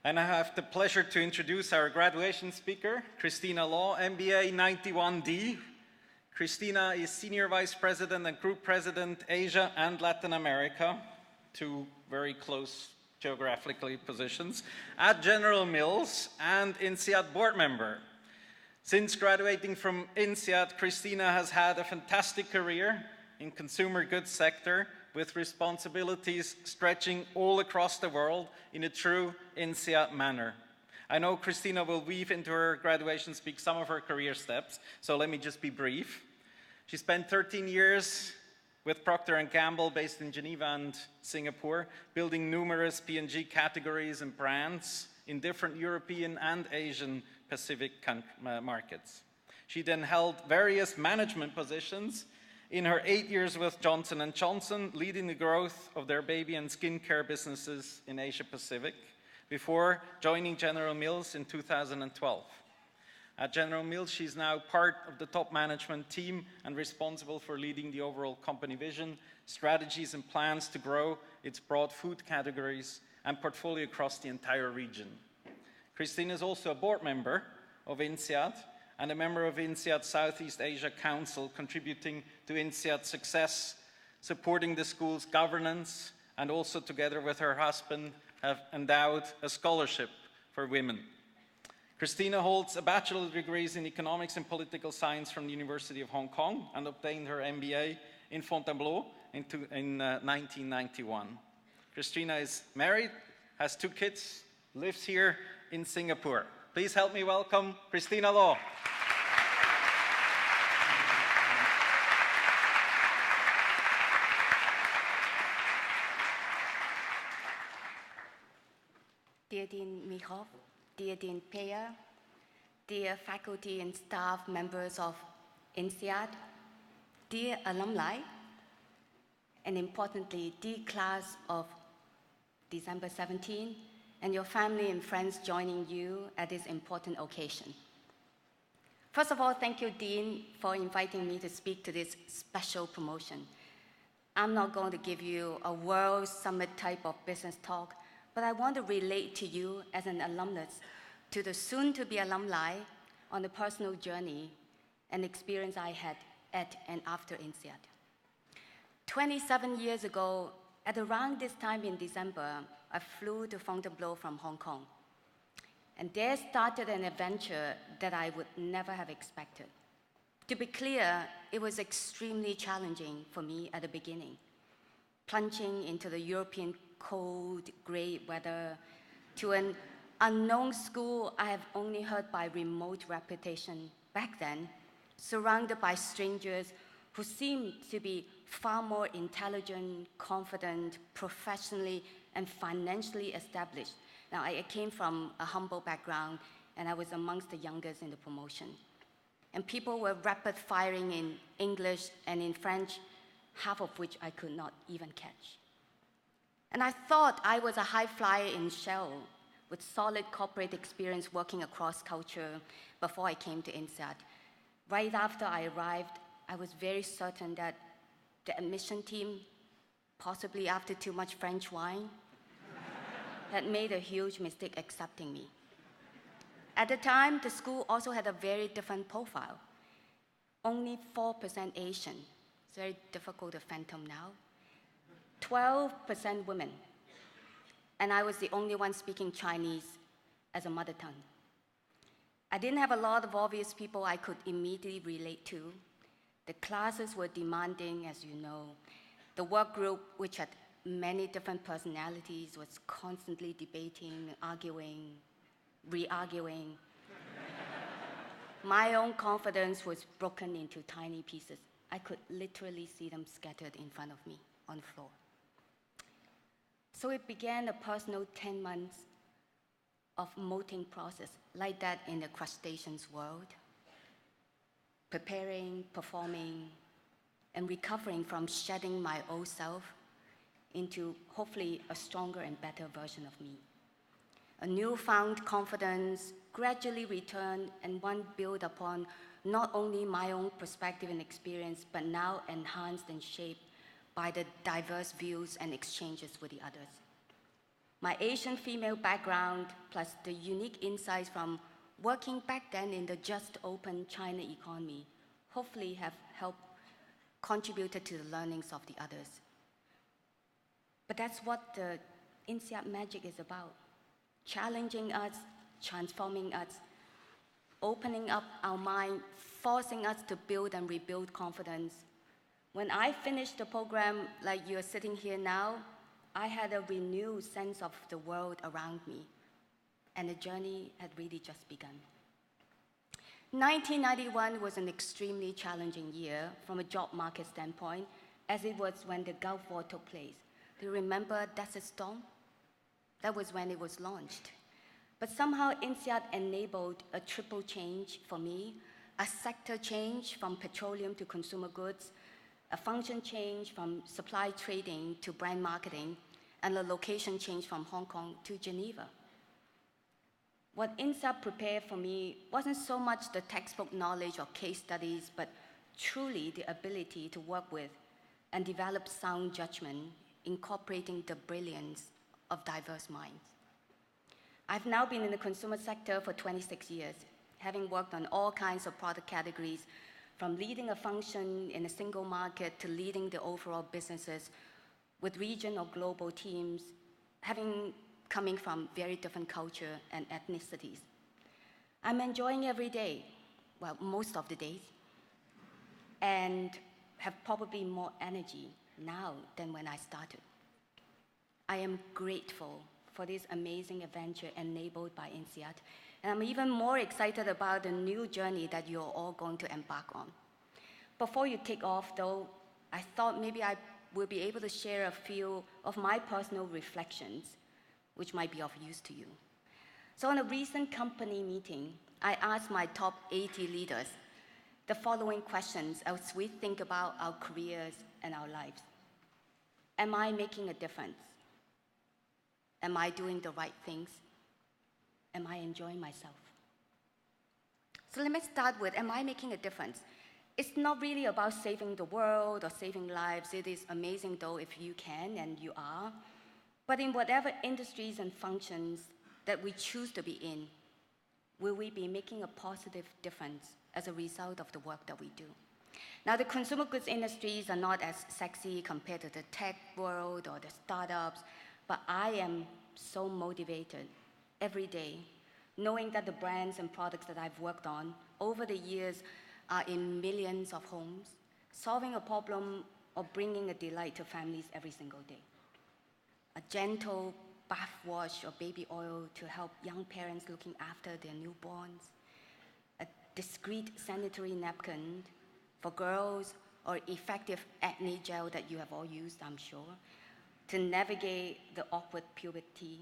And I have the pleasure to introduce our graduation speaker, Christina Law, MBA'91D. Christina is Senior Vice President and Group President, Asia and Latin America, two very close geographically positions, at General Mills and INSEAD board member. Since graduating from INSEAD, Christina has had a fantastic career in consumer goods sector with responsibilities stretching all across the world in a true INSEAD manner. I know Christina will weave into her graduation speak some of her career steps, so let me just be brief. She spent 13 years with Procter & Gamble based in Geneva and Singapore, building numerous P&G categories and brands in different European and Asian Pacific markets. She then held various management positions in her 8 years with Johnson & Johnson, leading the growth of their baby and skincare businesses in Asia Pacific, before joining General Mills in 2012. At General Mills, she's now part of the top management team and responsible for leading the overall company vision, strategies and plans to grow its broad food categories and portfolio across the entire region. Christina is also a board member of INSEAD and a member of INSEAD Southeast Asia Council, contributing to INSEAD's success, supporting the school's governance, and also together with her husband have endowed a scholarship for women. Christina holds a bachelor's degrees in economics and political science from the University of Hong Kong and obtained her MBA in Fontainebleau in 1991. Christina is married, has 2 kids, lives here in Singapore. Please help me welcome Christina Law. Dear Dean Mihoff, dear Dean Peyer, dear faculty and staff members of INSEAD, dear alumni, and importantly, dear class of December 17, and your family and friends joining you at this important occasion. First of all, thank you, Dean, for inviting me to speak to this special promotion. I'm not going to give you a World Summit type of business talk, but I want to relate to you as an alumnus to the soon-to-be alumni on the personal journey and experience I had at and after INSEAD. 27 years ago, at around this time in December, I flew to Fontainebleau from Hong Kong. And there started an adventure that I would never have expected. To be clear, it was extremely challenging for me at the beginning. Plunging into the European cold, gray weather, to an unknown school I have only heard by remote reputation back then, surrounded by strangers who seemed to be far more intelligent, confident, professionally and financially established. Now, I came from a humble background, and I was amongst the youngest in the promotion. And people were rapid firing in English and in French, half of which I could not even catch. And I thought I was a high flyer in Shell with solid corporate experience working across culture before I came to INSEAD. Right after I arrived, I was very certain that the admission team, possibly after too much French wine, had made a huge mistake accepting me. At the time, the school also had a very different profile. Only 4% Asian. It's very difficult to fathom now. 12% women. And I was the only one speaking Chinese as a mother tongue. I didn't have a lot of obvious people I could immediately relate to. The classes were demanding, as you know. The work group, which had many different personalities, was constantly debating, arguing, re-arguing. My own confidence was broken into tiny pieces. I could literally see them scattered in front of me on the floor. So it began a personal 10 months of molting process, like that in the crustaceans world. Preparing, performing, and recovering from shedding my old self into hopefully a stronger and better version of me. A newfound confidence gradually returned, and one built upon not only my own perspective and experience, but now enhanced and shaped by the diverse views and exchanges with the others. My Asian female background, plus the unique insights from working back then in the just open China economy, hopefully have helped contributed to the learnings of the others. But that's what the INSEAD magic is about. Challenging us, transforming us, opening up our mind, forcing us to build and rebuild confidence. When I finished the program, like you're sitting here now, I had a renewed sense of the world around me, and the journey had really just begun. 1991 was an extremely challenging year from a job market standpoint, as it was when the Gulf War took place. Do you remember Desert Storm? That was when it was launched. But somehow INSEAD enabled a triple change for me, a sector change from petroleum to consumer goods, a function change from supply trading to brand marketing, and a location change from Hong Kong to Geneva. What INSEAD prepared for me wasn't so much the textbook knowledge or case studies, but truly the ability to work with and develop sound judgment, incorporating the brilliance of diverse minds. I've now been in the consumer sector for 26 years, having worked on all kinds of product categories, from leading a function in a single market to leading the overall businesses with region or global teams, coming from very different culture and ethnicities. I'm enjoying every day, well, most of the days, and have probably more energy now than when I started. I am grateful for this amazing adventure enabled by INSEAD, and I'm even more excited about the new journey that you're all going to embark on. Before you take off, though, I thought maybe I will be able to share a few of my personal reflections, which might be of use to you. So in a recent company meeting, I asked my top 80 leaders the following questions as we think about our careers and our lives. Am I making a difference? Am I doing the right things? Am I enjoying myself? So let me start with, am I making a difference? It's not really about saving the world or saving lives. It is amazing, though, if you can, and you are. But in whatever industries and functions that we choose to be in, will we be making a positive difference as a result of the work that we do? Now, the consumer goods industries are not as sexy compared to the tech world or the startups, but I am so motivated every day, knowing that the brands and products that I've worked on over the years are in millions of homes, solving a problem or bringing a delight to families every single day. A gentle bath wash or baby oil to help young parents looking after their newborns, a discreet sanitary napkin for girls, or effective acne gel that you have all used, I'm sure, to navigate the awkward puberty,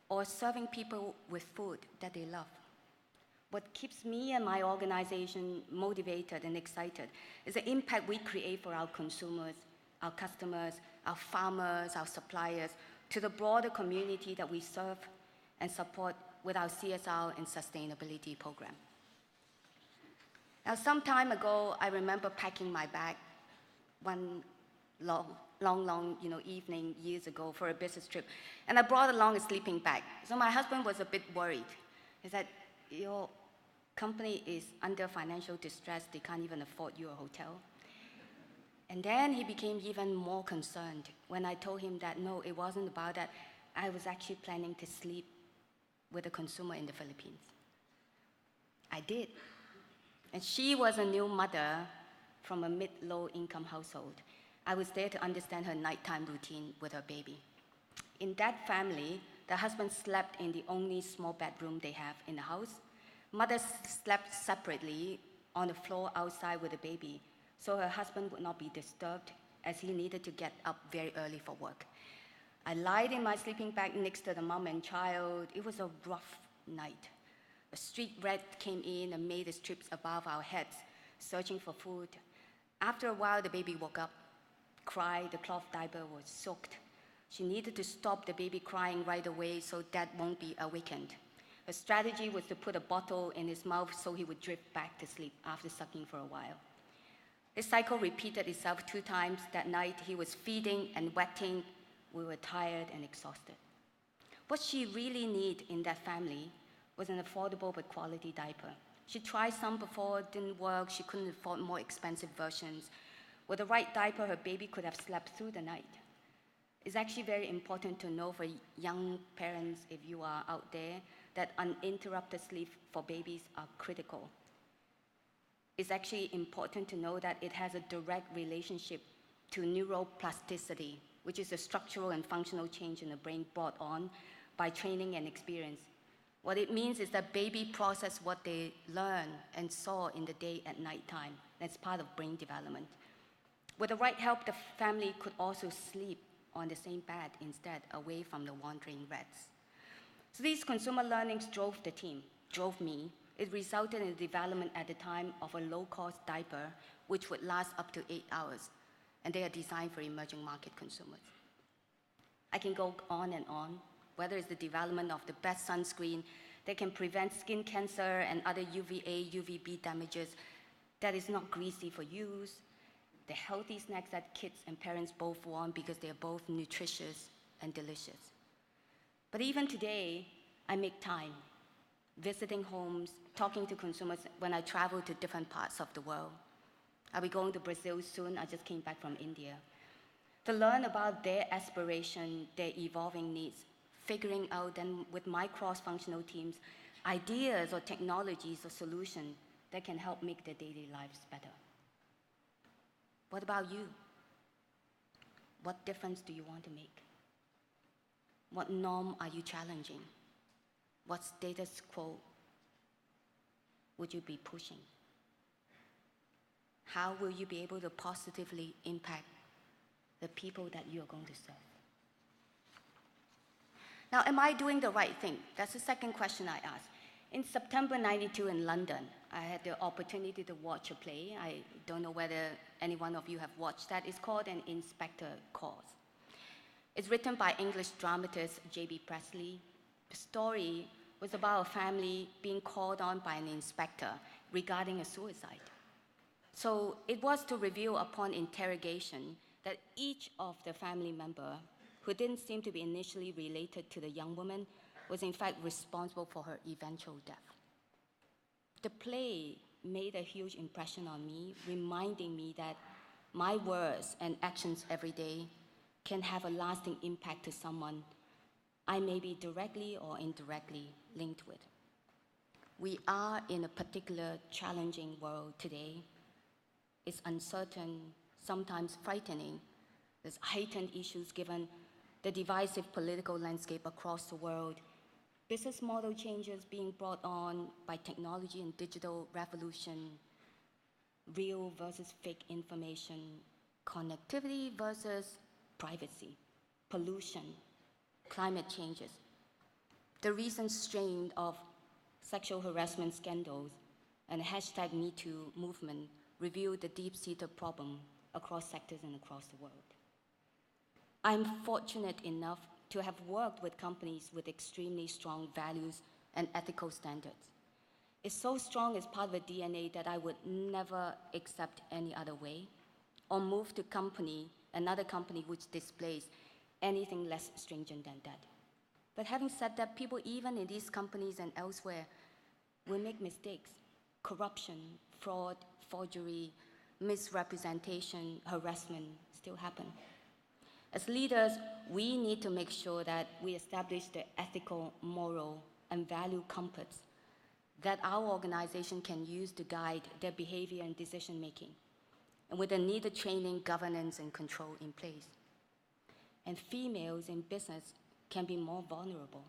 or serving people with food that they love. What keeps me and my organization motivated and excited is the impact we create for our consumers, our customers, our farmers, our suppliers, to the broader community that we serve and support with our CSR and sustainability program. Now, some time ago, I remember packing my bag one long evening years ago for a business trip, and I brought along a sleeping bag. So my husband was a bit worried. He said, "Your company is under financial distress. They can't even afford you a hotel." And then he became even more concerned when I told him that, no, it wasn't about that. I was actually planning to sleep with a consumer in the Philippines. I did. And she was a new mother from a mid-low income household. I was there to understand her nighttime routine with her baby. In that family, the husband slept in the only small bedroom they have in the house. Mother slept separately on the floor outside with the baby, so her husband would not be disturbed as he needed to get up very early for work. I lied in my sleeping bag next to the mom and child. It was a rough night. A street rat came in and made its trips above our heads, searching for food. After a while, the baby woke up, cried. The cloth diaper was soaked. She needed to stop the baby crying right away so Dad won't be awakened. Her strategy was to put a bottle in his mouth so he would drift back to sleep after sucking for a while. This cycle repeated itself 2 times that night. He was feeding and wetting. We were tired and exhausted. What she really needed in that family was an affordable but quality diaper. She tried some before, it didn't work, she couldn't afford more expensive versions. With the right diaper, her baby could have slept through the night. It's actually very important to know for young parents, if you are out there, that uninterrupted sleep for babies are critical. It's actually important to know that it has a direct relationship to neuroplasticity, which is a structural and functional change in the brain brought on by training and experience. What it means is that baby process what they learn and saw in the day at nighttime. That's part of brain development. With the right help, the family could also sleep on the same bed instead, away from the wandering rats. So these consumer learnings drove the team, drove me. It resulted in the development at the time of a low-cost diaper, which would last up to 8 hours, and they are designed for emerging market consumers. I can go on and on, whether it's the development of the best sunscreen that can prevent skin cancer and other UVA, UVB damages, that is not greasy for use, the healthy snacks that kids and parents both want because they are both nutritious and delicious. But even today, I make time, visiting homes, talking to consumers when I travel to different parts of the world. I'll be going to Brazil soon, I just came back from India, to learn about their aspiration, their evolving needs, figuring out then with my cross-functional teams, ideas or technologies or solutions that can help make their daily lives better. What about you? What difference do you want to make? What norm are you challenging? What status quo would you be pushing? How will you be able to positively impact the people that you are going to serve? Now, am I doing the right thing? That's the second question I asked. In September '92 in London, I had the opportunity to watch a play. I don't know whether any one of you have watched that. It's called An Inspector Calls. It's written by English dramatist J.B. Presley. The story was about a family being called on by an inspector regarding a suicide. So it was to reveal upon interrogation that each of the family member, who didn't seem to be initially related to the young woman, was in fact responsible for her eventual death. The play made a huge impression on me, reminding me that my words and actions every day can have a lasting impact to someone I may be directly or indirectly linked with. We are in a particular challenging world today. It's uncertain, sometimes frightening. There's heightened issues given the divisive political landscape across the world, business model changes being brought on by technology and digital revolution, real versus fake information, connectivity versus privacy, pollution, climate changes. The recent strain of sexual harassment scandals and #MeToo movement revealed the deep-seated problem across sectors and across the world. I'm fortunate enough to have worked with companies with extremely strong values and ethical standards. It's so strong as part of the DNA that I would never accept any other way or move to another company which displays anything less stringent than that. But having said that, people even in these companies and elsewhere will make mistakes. Corruption, fraud, forgery, misrepresentation, harassment still happen. As leaders, we need to make sure that we establish the ethical, moral, and value compass that our organization can use to guide their behavior and decision-making, and with the needed training, governance, and control in place. And females in business can be more vulnerable.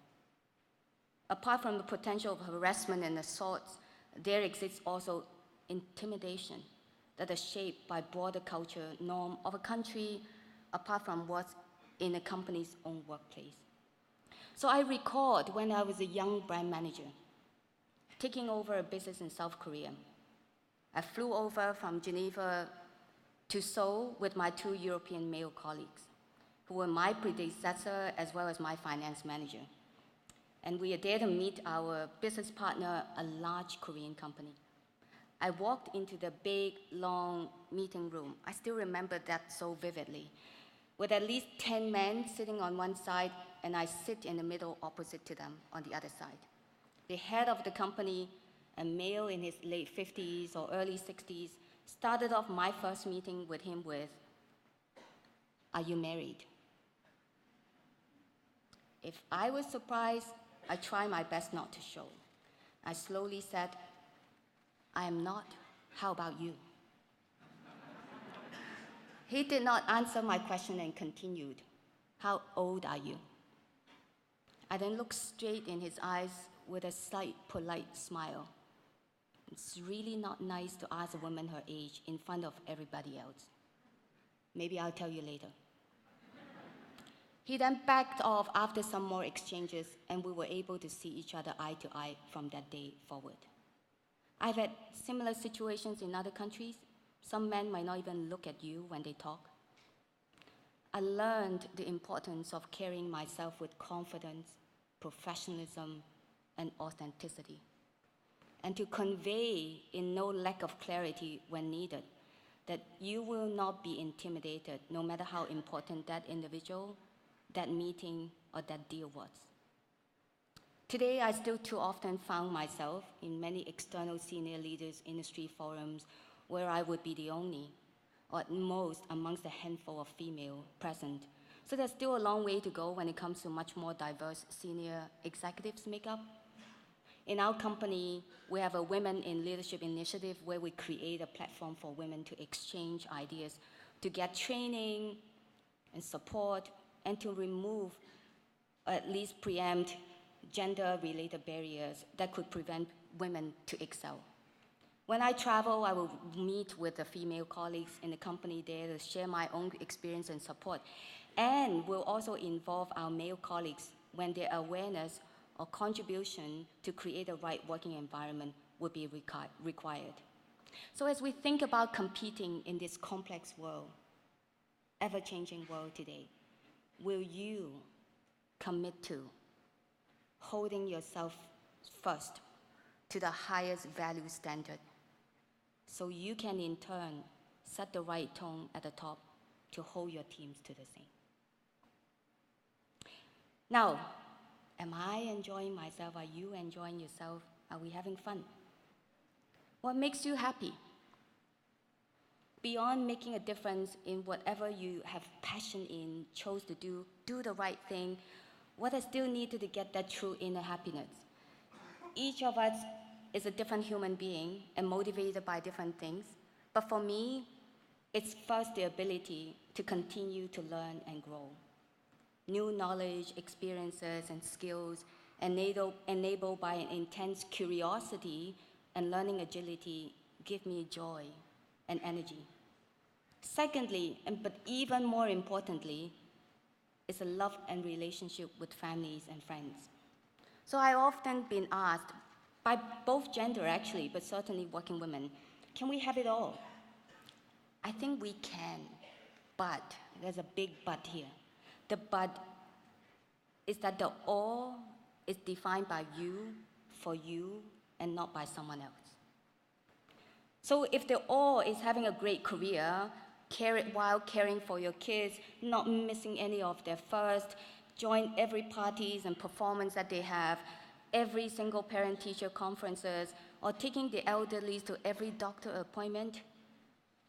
Apart from the potential of harassment and assaults, there exists also intimidation that is shaped by broader culture norm of a country apart from what's in a company's own workplace. So I recalled when I was a young brand manager, taking over a business in South Korea. I flew over from Geneva to Seoul with my 2 European male colleagues, who were my predecessor as well as my finance manager. And we are there to meet our business partner, a large Korean company. I walked into the big, long meeting room. I still remember that so vividly, with at least 10 men sitting on one side and I sit in the middle opposite to them on the other side. The head of the company, a male in his late 50s or early 60s, started off my first meeting with him with, "Are you married?" If I was surprised, I tried my best not to show. I slowly said, "I am not. How about you?" He did not answer my question and continued, "How old are you?" I then looked straight in his eyes with a slight polite smile. It's really not nice to ask a woman her age in front of everybody else. Maybe I'll tell you later. He then backed off after some more exchanges, and we were able to see each other eye to eye from that day forward. I've had similar situations in other countries. Some men might not even look at you when they talk. I learned the importance of carrying myself with confidence, professionalism, and authenticity, and to convey in no lack of clarity when needed that you will not be intimidated no matter how important that individual, that meeting, or that deal was. Today, I still too often found myself in many external senior leaders industry forums where I would be the only, or at most amongst a handful of female present. So there's still a long way to go when it comes to much more diverse senior executives makeup. In our company, we have a Women in Leadership initiative where we create a platform for women to exchange ideas, to get training and support, and to remove, or at least preempt, gender-related barriers that could prevent women to excel. When I travel, I will meet with the female colleagues in the company there to share my own experience and support, and will also involve our male colleagues when their awareness or contribution to create a right working environment would be required. So as we think about competing in this complex world, ever-changing world today, will you commit to holding yourself first to the highest value standard so you can in turn set the right tone at the top to hold your teams to the same? Now, am I enjoying myself? Are you enjoying yourself? Are we having fun? What makes you happy? Beyond making a difference in whatever you have passion in, chose to do the right thing, what is still needed to get that true inner happiness? Each of us is a different human being and motivated by different things. But for me, it's first the ability to continue to learn and grow. New knowledge, experiences, and skills enabled by an intense curiosity and learning agility give me joy and energy. Secondly, but even more importantly, is a love and relationship with families and friends. So I've often been asked, by both gender actually, but certainly working women, can we have it all? I think we can, but there's a big but here. The but is that the all is defined by you, for you, and not by someone else. So if the all is having a great career, while caring for your kids, not missing any of their first, join every parties and performance that they have, every single parent-teacher conferences, or taking the elderly to every doctor appointment,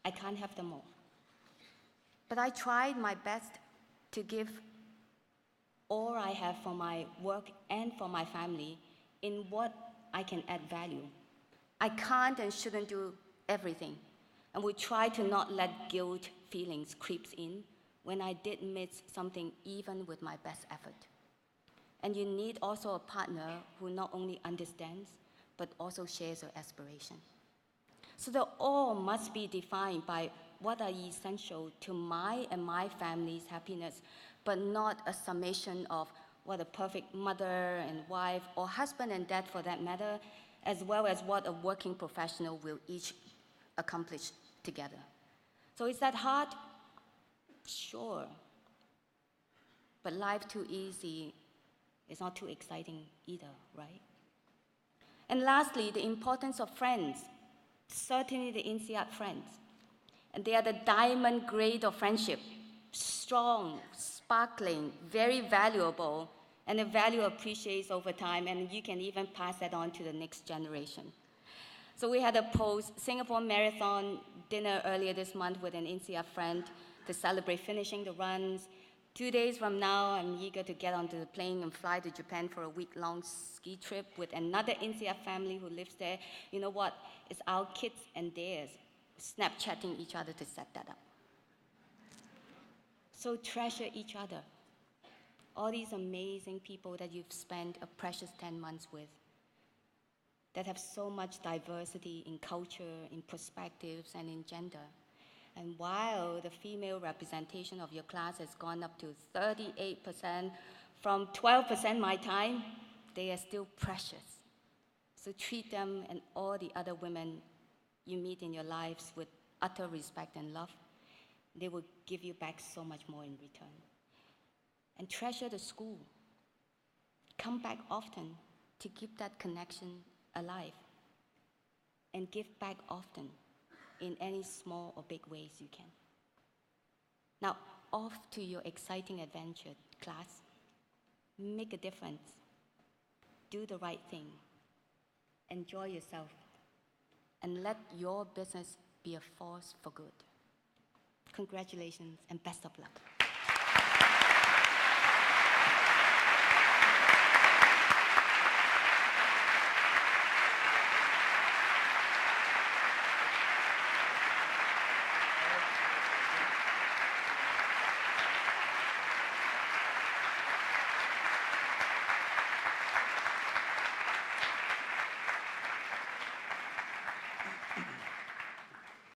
I can't have them all. But I tried my best to give all I have for my work and for my family in what I can add value. I can't and shouldn't do everything, and we try to not let guilt feelings creep in when I did miss something even with my best effort. And you need also a partner who not only understands, but also shares your aspiration. So the all must be defined by what are essential to my and my family's happiness, but not a summation of what a perfect mother and wife, or husband and dad for that matter, as well as what a working professional will each accomplish together. So is that hard? Sure. But life too easy is not too exciting either, right? And lastly, the importance of friends. Certainly the INSEAD friends. And they are the diamond grade of friendship. strong, sparkling, very valuable, and the value appreciates over time, and you can even pass that on to the next generation. So we had a post-Singapore Marathon dinner earlier this month with an INSEAD friend to celebrate finishing the runs. 2 days from now, I'm eager to get onto the plane and fly to Japan for a week-long ski trip with another INSEAD family who lives there. You know what? It's our kids and theirs Snapchatting each other to set that up. So treasure each other. All these amazing people that you've spent a precious 10 months with, that have so much diversity in culture, in perspectives, and in gender. And while the female representation of your class has gone up to 38% from 12% my time, they are still precious. So treat them and all the other women you meet in your lives with utter respect and love. They will give you back so much more in return. And treasure the school. Come back often to keep that connection alive. And give back often in any small or big ways you can. Now, off to your exciting adventure, class. Make a difference. Do the right thing. Enjoy yourself. And let your business be a force for good. Congratulations and best of luck.